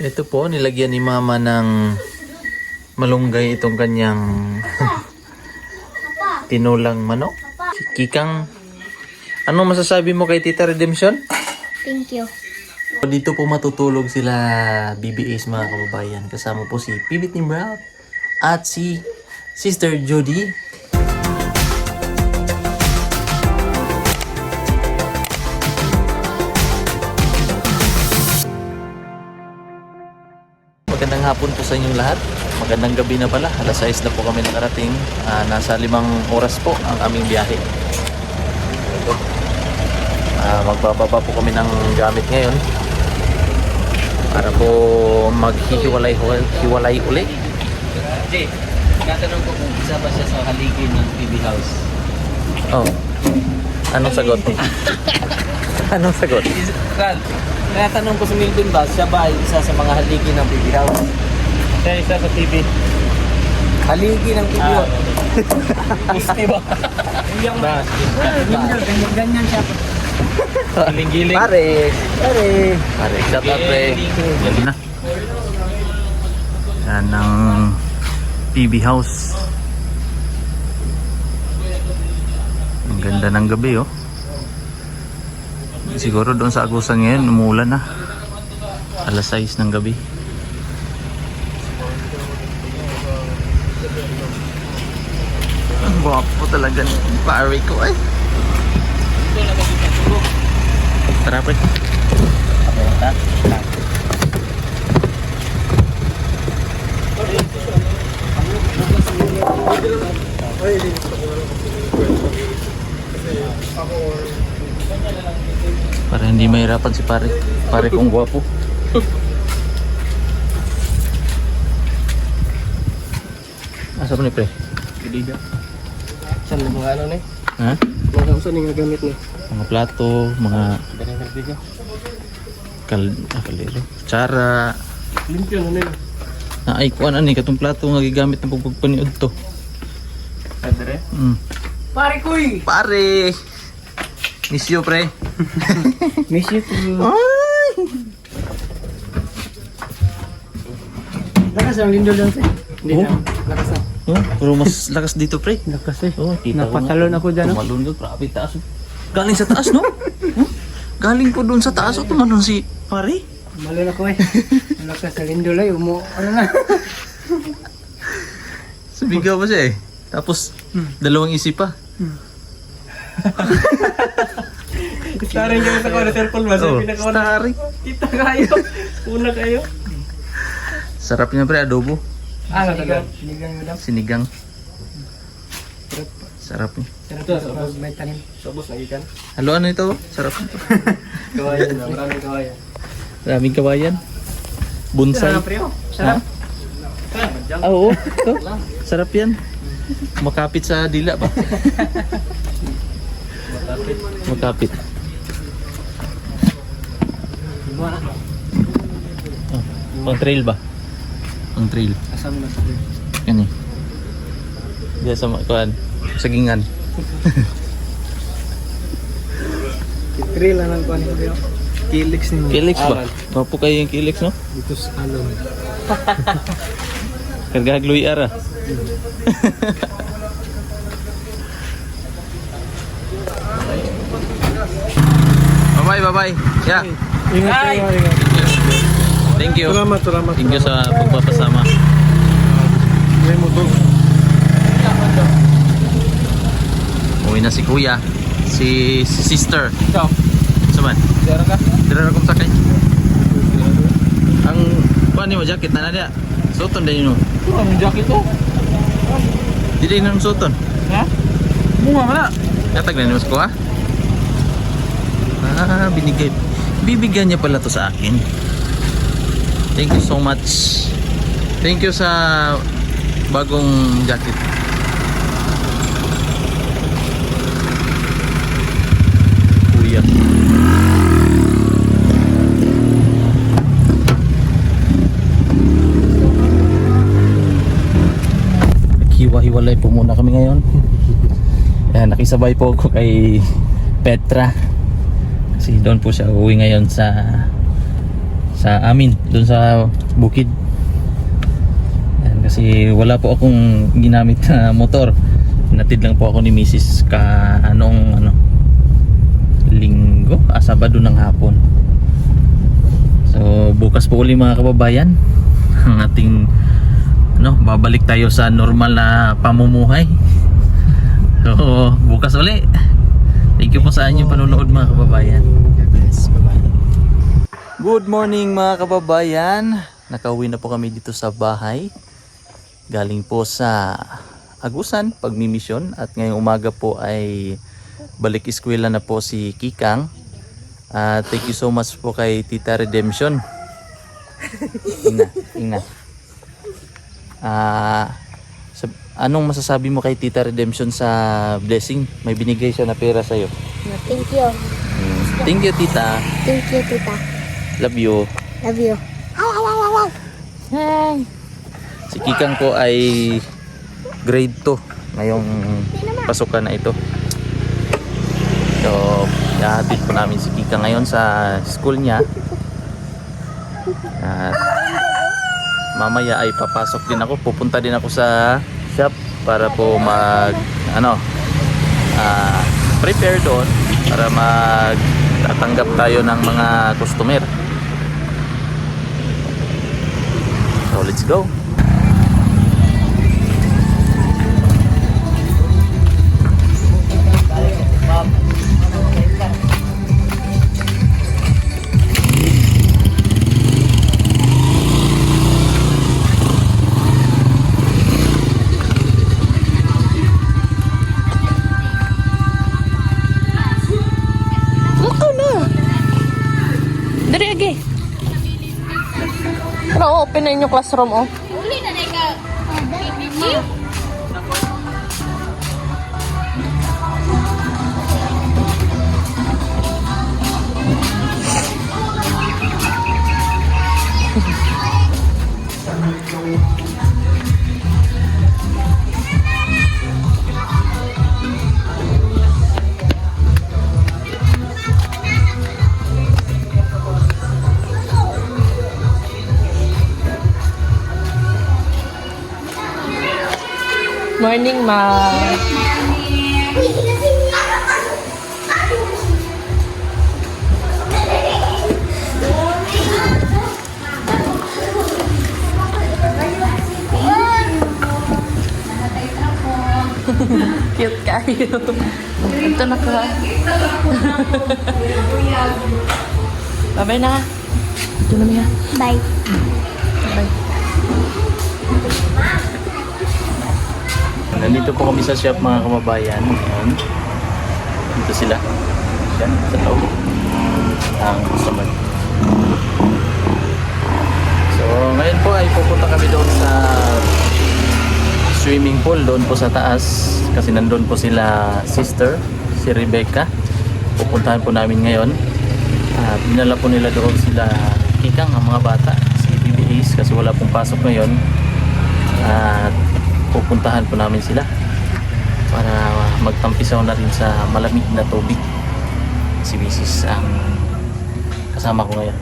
Ito po, nilagyan ni Mama ng malunggay itong kanyang tinulang manok. Kikang, anong masasabi mo kay Tita Redemption? Thank you. Dito po matutulog sila BBAs mga kababayan. Kasama po si Pibit ni Brown at si Sister Judy. Magandang hapon po sa inyong lahat. Magandang gabi na pala. Alas 6 na po kami nakarating. Nasa 5 oras po ang aming biyahe. Ito. Magbababa po kami ng gamit ngayon para po maghihiwalay uli. Jay, katanong ko kung isa ba siya sa haligi ng PB House. Oh. Anong sagot? Anong sagot? Kral, katanong ko si Milton ba, siya ba ay isa sa mga haligi ng PB House? Siya isa sa TV. Haligi ng PB House. Gusti ba? Ganyan siya. Giling-giling. Pare, Shout out pre. Galing na. Yan ang PB House. Ang ganda ng gabi oh. Siguro doon sa Agusan ngayon umuulan na. Alas 6 ng gabi. Ang guwapo talaga ni pare ko ay. Tara pre. Para hindi mahirapan si pare. Pare kong gwapo. Asa mo ni pre? Gidiga. Saan mo mga ano ni? Ha? Mga usan nga gamit ni? Mga plato, mga Gidiga. kalero. Tsara. Limpyo na nila. Ay, kuan ani katong plato nga gigamit ng pagpagpaniod to. Adre? Pare koy! Pare! Miss you, pre. Miss you too. Ay! Lakas ang lindol lang siya. Hindi Oh. na. Lakas na. Oh, pero mas lakas dito, pre. Lakas eh. Oh, kita ko Napatalon ako dyan. No? Tumalon doon, grabe taas. Galing sa taas, no? Galing po doon sa taas. O, tumalon si pare. Malun ako eh. Lakas sa lindol ay. Ano na. Sumigaw pa siya eh. Tapos, dalawang isip pa. Starring kayo sa kong cellphone ba? Oh, Pinakawan. starring. Kita kayo. Una kayo. Sarap niya, pre, adobo. Sinigang. Sinigang mo daw. Sinigang. Sarap niya. Sarap to. Sabos may tanim. Sabos na ikan. Halo, ano ito? Sarap nito. Kawayan na. Maraming kawayan. Daming kawayan. Bonsai. Sarap rin. Sarap. Ah, oo. Ito. Sarap yan. Makapit sa dila ba? Makapit. Oh, pang trail ba? Pang trail. Asam na sa Yan eh. Diyan sa kuan. Sagingan. Kitril na lang kuhan ko. Kilix ni mo. Kilix ba? Mapo kayo yung kilix, no? Dito sa alon. Kargahagloy ara. Bye-bye. Yeah. Ingat kayo. Ingat. Thank you. Salamat. Thank you sa pagpapasama. May motor. Uwi na si kuya. Si sister. Ikaw. Saman. Sira ka? Tira na kong sakay. Ang kuan mo jacket na dia. Suton din yun. Ang jacket to. Dili na ng suton. Ha? Bunga ka na. Katag na nimas ko ha. Binigay. Bibigyan niya pala to sa akin. Thank you so much. Thank you sa bagong jacket. Kuya. Naghiwa-hiwalay po muna kami ngayon. Ayan, nakisabay po ako kay Petra. Kasi doon po siya uwi ngayon sa sa amin doon sa bukid. Yan, kasi wala po akong ginamit na motor. Natid lang po ako ni Mrs. Linggo, Sabado ng hapon. So bukas po uli mga kababayan ang ating babalik tayo sa normal na pamumuhay. So bukas uli. Thank you po sa inyong panonood mga kababayan. Good morning mga kababayan. Nakauwi na po kami dito sa bahay. Galing po sa Agusan, pagmimisyon. At ngayong umaga po ay balik eskwela na po si Kikang. Thank you so much po kay Tita Redemption. Tingnan. Anong masasabi mo kay Tita Redemption sa blessing? May binigay siya na pera sa'yo. Thank you. Thank you, Tita. Thank you, tita. Love you. Love you. Hi. Si Kikang po ay grade 2 ngayong pasukan na ito. So, ihahatid po namin si Kikang ngayon sa school niya. At mamaya ay papasok din ako. Pupunta din ako sa shop para po prepare doon para magtatanggap tayo ng mga customer. So let's go. Dari lagi. Pero open na yung classroom oh. Uli na na ikaw. PPC? Morning, ma. Cute kayo. Ito na ka. Bye-bye na. Ito na Mia. Bye. Bye. Nandito po kami sa shop mga kababayan. Ayan. Dito sila. Yan, sa loob. Ang customer. So ngayon po ay pupunta kami doon sa swimming pool doon po sa taas kasi nandun po sila sister, si Rebecca. Pupuntahan po namin ngayon. Dinala po nila doon sila Kikang, ang mga bata, si BBAs kasi wala pong pasok ngayon. At pupuntahan po namin sila para magtampisaw na rin sa malamig na tubig. Si Mrs. ang kasama ko ngayon.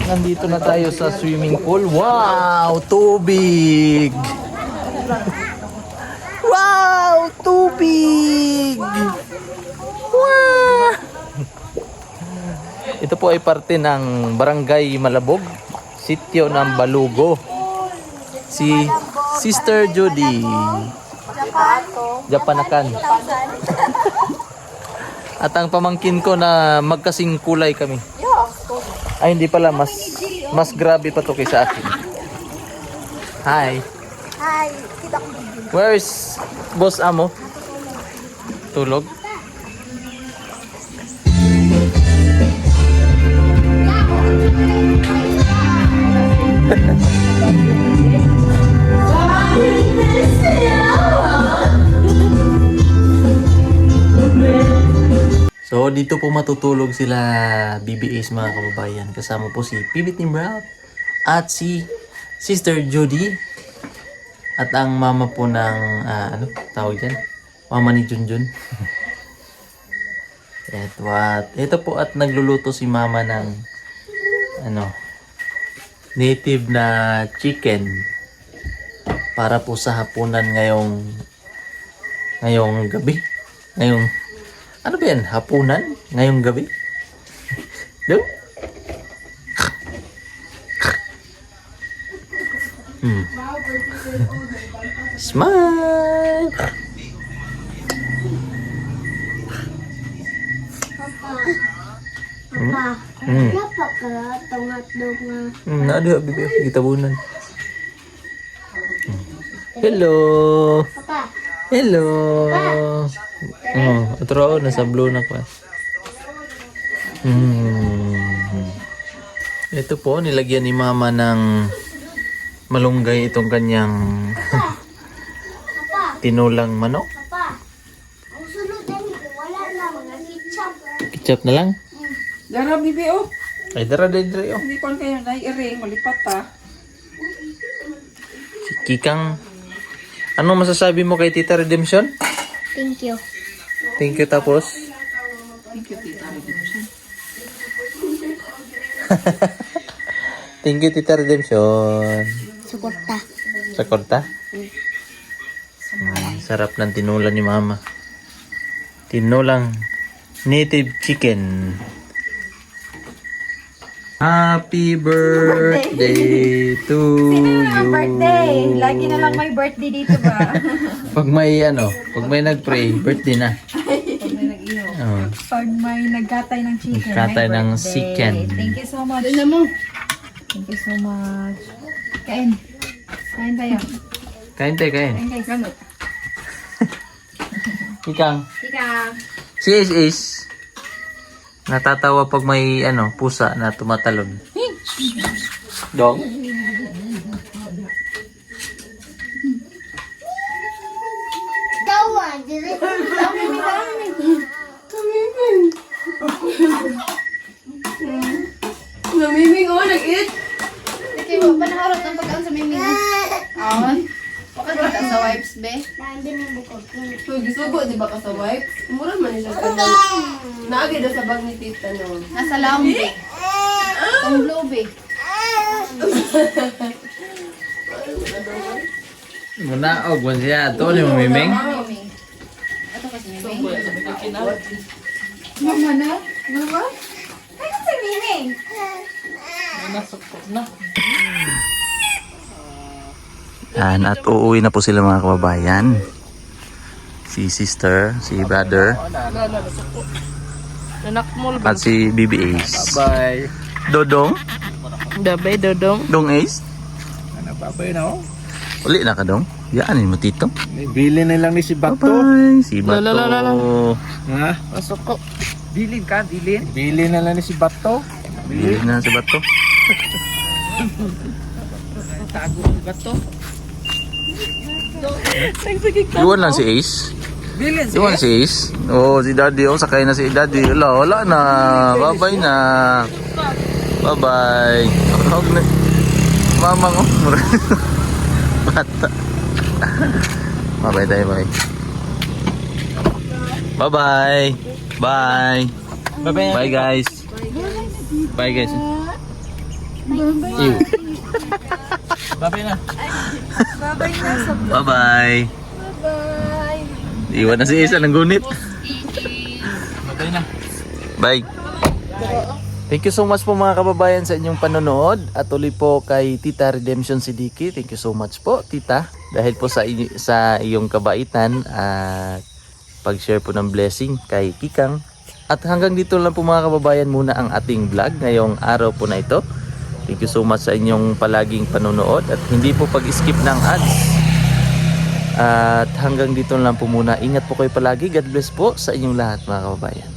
Nandito na tayo sa swimming pool. Wow! Tubig! Wow! Tubig! Wow! Ito po ay parte ng Barangay Malabog, sitio ng Balugo. Si Sister Judy. Japanakan. At ang pamangkin ko na magkasing kulay kami. Ay hindi pala, mas grabe pa to kaysa akin. Hi. Hi. Where's Boss Amo? Tulog? So dito po matutulog sila BBAs mga kababayan. Kasama po si Pibit ni Brown at si Sister Judy. At ang mama po ng tawag dyan? Mama ni Junjun. Ito po at nagluluto si mama ng native na chicken para po sa hapunan ngayong gabi. Ano ba yan? Hapunan? Ngayong gabi? No? Smile! Papa, kenapa kalau tongat dong? Ada bibi kita bunan. Hello. Papa, Hello. Oh, atro nasa blue na pa. Ito po nilagyan ni Mama ng malunggay itong kanyang tinulang manok. Papa, ang sunod din wala lang mga ketchup. Ketchup na lang. Dara, bibi, oh. Ay dara dere oh. Hindi ko kayo nai-ring, malipat ta. Si Kikang. Anong masasabi mo kay Tita Redemption? Thank you. Thank you tapos. Thank you, tita. Thank you Tita Redemption. Suporta. Sa korta? Sarap ng tinulang ni Mama. Tinulang native chicken. Happy birthday to you. Birthday! Lagi na lang may birthday dito ba? Pag may nag-pray, birthday na. Oh. Pag may nagkatay ng chicken, Nagkatay may ng birthday. chicken. Thank you so much. Thank you so much. Kain. Kain tayo. Kain tayo, kain. Kain kayo. Gamit. Kikang. Tika. Si Is. Natatawa pag may pusa na tumatalon. Dong? Tawa, dire. Namiming, oh, nag-eat. Sige mo, panaharot ng pagkaan sa miming. Awan. Bakit ba ka sa wipes, be? Nandun yung bukod. So, gisugo, di ba ka sa wipes? Mura man siya ka na. Naagi na sa bag ni tita, no? Nasa lambe. Ang blue, be. Muna, og siya. Ito ni Mamiming. Miming. Ito kasi miming. Mama na? Mama? Ano si miming? Yan, at uuwi na po sila mga kababayan. Si sister, si brother, Anak mo. at si Bibi Ace. Bye. Dodong? Dabay, dodong. Dong Ace? Ano pa ba yun, oh? Uli na ka dong? Yaanin mo tito. Bili na lang ni si Bato. Bye! Si Bato. Lala. Ha? Pasok ko. Bilin ka, bilin? Bili na lang ni si Bato. Bili na si Bato. Tago si Bato. Iwan lang si Ace. Bilin Iwan si Ace. Oh, si Daddy. Oh, sakay na si Daddy. Wala na. Bye-bye na. Bye-bye. Huwag na. Mama ko. Bata. Bye-bye tayo, bye. Bye-bye. Bye. Bye-bye. Bye, guys. Bye, guys. Ew. Bye-bye na. Bye-bye. Iwan na si Ace. Anong gunit? Bye-bye na. Bye. Thank you so much po mga kababayan sa inyong panonood at tuloy po kay Tita Redemption Siddiqui. Thank you so much po Tita dahil po sa iyong kabaitan at pag-share po ng blessing kay Kikang. At hanggang dito lang po mga kababayan muna ang ating vlog ngayong araw po na ito. Thank you so much sa inyong palaging panonood at hindi po pag-skip ng ads. At hanggang dito lang po muna. Ingat po kayo palagi. God bless po sa inyong lahat mga kababayan.